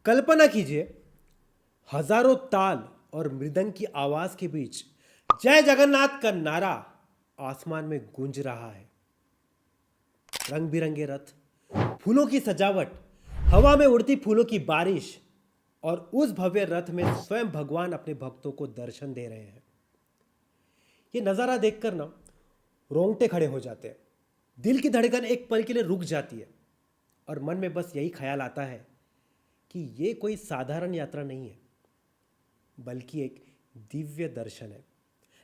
कल्पना कीजिए, हजारों ताल और मृदंग की आवाज के बीच जय जगन्नाथ का नारा आसमान में गूंज रहा है। रंग बिरंगे रथ, फूलों की सजावट, हवा में उड़ती फूलों की बारिश और उस भव्य रथ में स्वयं भगवान अपने भक्तों को दर्शन दे रहे हैं। ये नज़ारा देखकर ना रोंगटे खड़े हो जाते हैं। दिल की धड़कन एक पल के लिए रुक जाती है और मन में बस यही ख्याल आता है कि ये कोई साधारण यात्रा नहीं है, बल्कि एक दिव्य दर्शन है।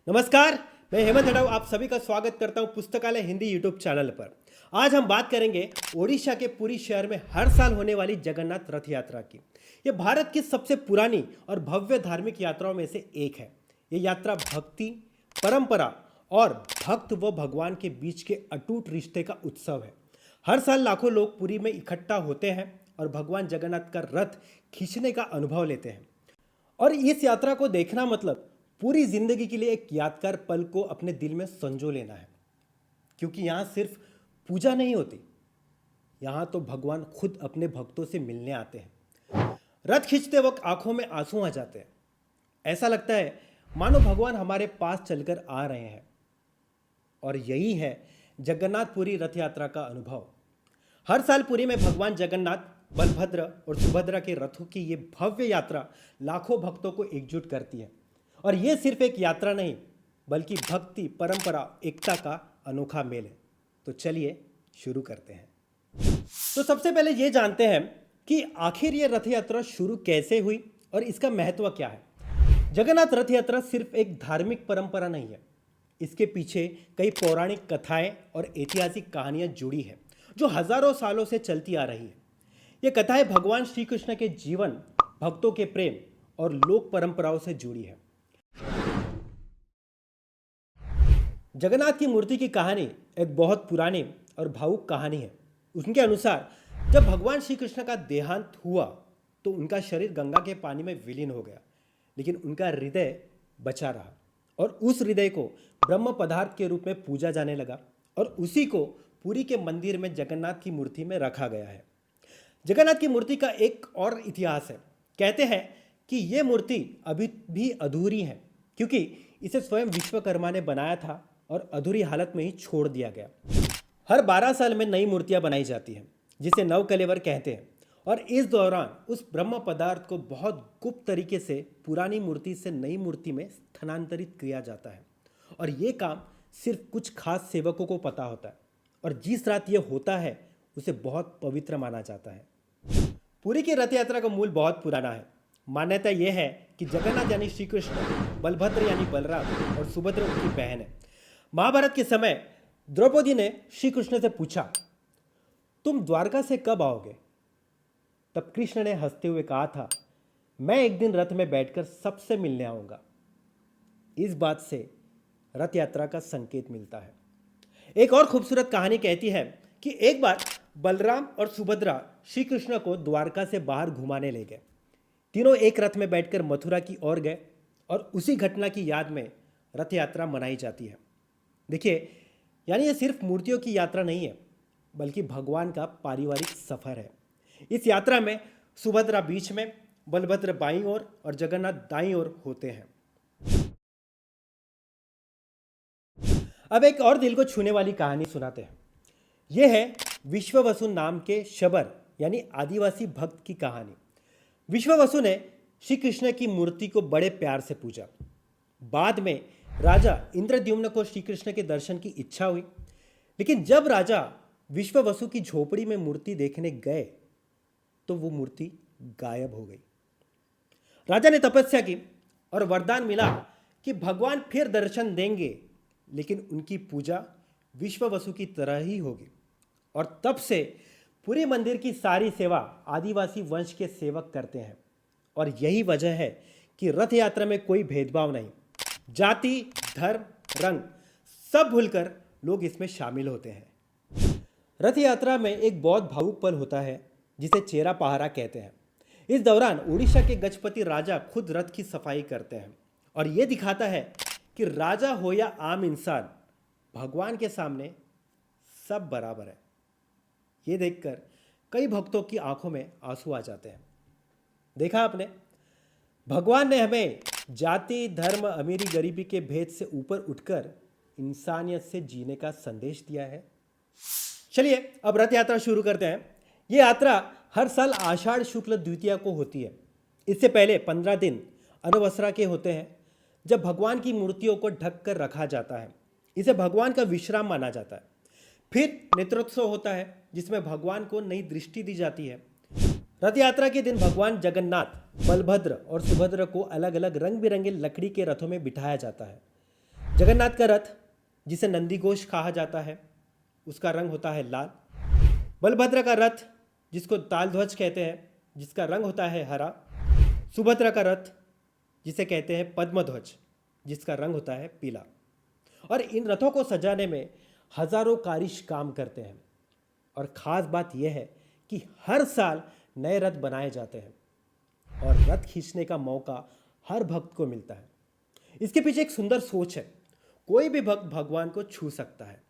नमस्कार, मैं हेमंत हड़ाव आप सभी का स्वागत करता हूं पुस्तकालय हिंदी यूट्यूब चैनल पर। आज हम बात करेंगे ओडिशा के पुरी शहर में हर साल होने वाली जगन्नाथ रथ यात्रा की। यह भारत की सबसे पुरानी और भव्य धार्मिक यात्राओं में से एक है। ये यात्रा भक्ति, परंपरा और भक्त व भगवान के बीच के अटूट रिश्ते का उत्सव है। हर साल लाखों लोग पुरी में इकट्ठा होते हैं और भगवान जगन्नाथ का रथ खींचने का अनुभव लेते हैं। और इस यात्रा को देखना मतलब पूरी जिंदगी के लिए एक यादगार पल को अपने दिल में संजो लेना है, क्योंकि यहाँ सिर्फ पूजा नहीं होती, यहाँ तो भगवान खुद अपने भक्तों से मिलने आते हैं। रथ खींचते वक्त आंखों में आंसू आ जाते हैं। ऐसा लगता है मानो भगवान हमारे पास चलकर आ रहे हैं। और यही है जगन्नाथपुरी रथ यात्रा का अनुभव। हर साल पुरी में भगवान जगन्नाथ, बलभद्र और सुभद्रा के रथों की ये भव्य यात्रा लाखों भक्तों को एकजुट करती है। और ये सिर्फ एक यात्रा नहीं, बल्कि भक्ति, परंपरा, एकता का अनोखा मेल है। तो चलिए शुरू करते हैं। तो सबसे पहले ये जानते हैं कि आखिर ये रथ यात्रा शुरू कैसे हुई और इसका महत्व क्या है। जगन्नाथ रथ यात्रा सिर्फ एक धार्मिक परंपरा नहीं है, इसके पीछे कई पौराणिक कथाएं और ऐतिहासिक कहानियां जुड़ी हैं जो हजारों सालों से चलती आ रही है। ये कथाएं भगवान श्री कृष्ण के जीवन, भक्तों के प्रेम और लोक परंपराओं से जुड़ी है। जगन्नाथ की मूर्ति की कहानी एक बहुत पुरानी और भावुक कहानी है। उनके अनुसार जब भगवान श्री कृष्ण का देहांत हुआ तो उनका शरीर गंगा के पानी में विलीन हो गया, लेकिन उनका हृदय बचा रहा और उस हृदय को ब्रह्म पदार्थ के रूप में पूजा जाने लगा और उसी को पुरी के मंदिर में जगन्नाथ की मूर्ति में रखा गया है। जगन्नाथ की मूर्ति का एक और इतिहास है। कहते हैं कि ये मूर्ति अभी भी अधूरी है, क्योंकि इसे स्वयं विश्वकर्मा ने बनाया था और अधूरी हालत में ही छोड़ दिया गया। हर 12 साल में नई मूर्तियां बनाई जाती हैं, जिसे नवकलेवर कहते हैं। और इस दौरान उस ब्रह्म पदार्थ को बहुत गुप्त तरीके से पुरानी मूर्ति से नई मूर्ति में स्थानांतरित किया जाता है। और ये काम सिर्फ कुछ खास सेवकों को पता होता है, और जिस रात ये होता है उसे बहुत पवित्र माना जाता है। पुरी की रथ यात्रा का मूल बहुत पुराना है। मान्यता यह है कि जगन्नाथ यानी श्री कृष्ण, बलभद्र यानी बलराम और सुभद्रा उनकी बहन है। महाभारत के समय द्रौपदी ने श्री कृष्ण से पूछा, तुम द्वारका से कब आओगे? तब कृष्ण ने हंसते हुए कहा था, मैं एक दिन रथ में बैठकर सबसे मिलने आऊंगा। इस बात से रथ यात्रा का संकेत मिलता है। एक और खूबसूरत कहानी कहती है कि एक बार बलराम और सुभद्रा श्री कृष्ण को द्वारका से बाहर घुमाने ले गए। तीनों एक रथ में बैठकर मथुरा की ओर गए और उसी घटना की याद में रथ यात्रा मनाई जाती है। देखिए, यानी ये सिर्फ मूर्तियों की यात्रा नहीं है, बल्कि भगवान का पारिवारिक सफर है। इस यात्रा में सुभद्रा बीच में, बलभद्र बाईं ओर और जगन्नाथ दाईं ओर होते हैं। अब एक और दिल को छूने वाली कहानी सुनाते हैं। यह है विश्ववसु नाम के शबर यानी आदिवासी भक्त की कहानी। विश्ववसु ने श्री कृष्ण की मूर्ति को बड़े प्यार से पूजा। बाद में राजा इंद्रद्युम्न को श्री कृष्ण के दर्शन की इच्छा हुई, लेकिन जब राजा विश्ववसु की झोपड़ी में मूर्ति देखने गए तो वो मूर्ति गायब हो गई। राजा ने तपस्या की और वरदान मिला कि भगवान फिर दर्शन देंगे, लेकिन उनकी पूजा विश्ववसु की तरह ही होगी। और तब से पूरे मंदिर की सारी सेवा आदिवासी वंश के सेवक करते हैं। और यही वजह है कि रथ यात्रा में कोई भेदभाव नहीं, जाति, धर्म, रंग सब भूलकर लोग इसमें शामिल होते हैं। रथ यात्रा में एक बहुत भावुक पल होता है जिसे चेरा पहारा कहते हैं। इस दौरान उड़ीसा के गजपति राजा खुद रथ की सफाई करते हैं और ये दिखाता है कि राजा हो या आम इंसान, भगवान के सामने सब बराबर है। ये देखकर कई भक्तों की आंखों में आंसू आ जाते हैं। देखा आपने, भगवान ने हमें जाति, धर्म, अमीरी, गरीबी के भेद से ऊपर उठकर इंसानियत से जीने का संदेश दिया है। चलिए अब रथ यात्रा शुरू करते हैं। ये यात्रा हर साल आषाढ़ शुक्ल द्वितीया को होती है। इससे पहले 15 दिन अनवसरा के होते हैं, जब भगवान की मूर्तियों को ढक कर रखा जाता है। इसे भगवान का विश्राम माना जाता है। फिर नेत्रोत्सव होता है, जिसमें भगवान को नई दृष्टि दी जाती है। रथ यात्रा के दिन भगवान जगन्नाथ, बलभद्र और सुभद्र को अलग अलग रंग बिरंगे लकड़ी के रथों में बिठाया जाता है। जगन्नाथ का रथ, जिसे नंदीघोष कहा जाता है, उसका रंग होता है लाल। बलभद्र का रथ, जिसको तालध्वज कहते हैं, जिसका रंग होता है हरा। सुभद्रा का रथ, जिसे कहते हैं पद्मध्वज, जिसका रंग होता है पीला। और इन रथों को सजाने में हजारों कारीगर काम करते हैं। और ख़ास बात यह है कि हर साल नए रथ बनाए जाते हैं और रथ खींचने का मौका हर भक्त को मिलता है। इसके पीछे एक सुंदर सोच है। कोई भी भक्त भगवान को छू सकता है।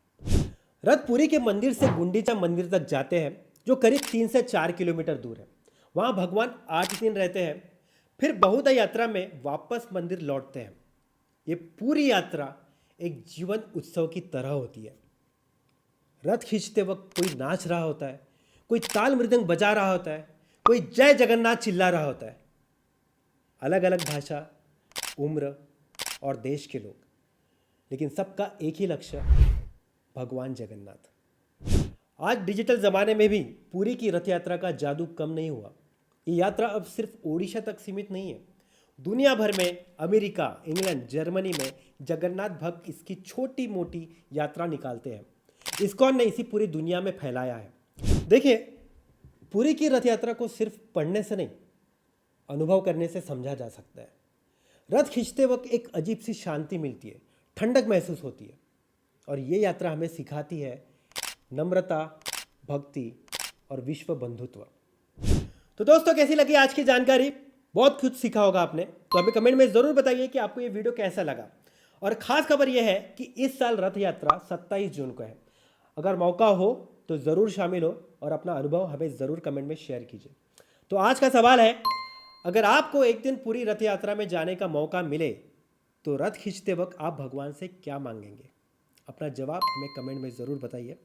रथ पुरी के मंदिर से गुंडीचा मंदिर तक जाते हैं, जो करीब 3 से 4 किलोमीटर दूर है। वहाँ भगवान 8 दिन रहते हैं, फिर बहुधा यात्रा में वापस मंदिर लौटते हैं। ये पूरी यात्रा एक जीवन उत्सव की तरह होती है। रथ खींचते वक्त कोई नाच रहा होता है, कोई ताल मृदंग बजा रहा होता है, कोई जय जगन्नाथ चिल्ला रहा होता है। अलग अलग भाषा, उम्र और देश के लोग, लेकिन सबका एक ही लक्ष्य, भगवान जगन्नाथ। आज डिजिटल ज़माने में भी पुरी की रथ यात्रा का जादू कम नहीं हुआ। ये यात्रा अब सिर्फ ओडिशा तक सीमित नहीं है। दुनिया भर में, अमेरिका, इंग्लैंड, जर्मनी में जगन्नाथ भक्त इसकी छोटी मोटी यात्रा निकालते हैं। इस्कॉन ने इसी पूरी दुनिया में फैलाया है। देखिए, पुरी की रथ यात्रा को सिर्फ पढ़ने से नहीं, अनुभव करने से समझा जा सकता है। रथ खींचते वक्त एक अजीब सी शांति मिलती है, ठंडक महसूस होती है। और ये यात्रा हमें सिखाती है नम्रता, भक्ति और विश्व बंधुत्व। तो दोस्तों, कैसी लगी आज की जानकारी? बहुत कुछ सीखा होगा आपने। तो हमें कमेंट में ज़रूर बताइए कि आपको ये वीडियो कैसा लगा। और ख़ास खबर यह है कि इस साल रथ यात्रा 27 जून को है। अगर मौका हो तो ज़रूर शामिल हो और अपना अनुभव हमें ज़रूर कमेंट में शेयर कीजिए। तो आज का सवाल है, अगर आपको एक दिन पूरी रथ यात्रा में जाने का मौका मिले तो रथ खींचते वक्त आप भगवान से क्या मांगेंगे? अपना जवाब हमें कमेंट में ज़रूर बताइए।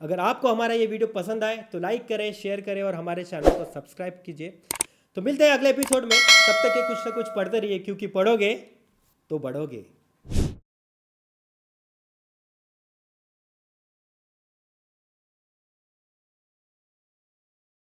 अगर आपको हमारा ये वीडियो पसंद आए तो लाइक करें, शेयर करें और हमारे चैनल को सब्सक्राइब कीजिए। तो मिलते हैं अगले एपिसोड में। तब तक के कुछ ना कुछ पढ़ते रहिए, क्योंकि पढ़ोगे तो बढ़ोगे।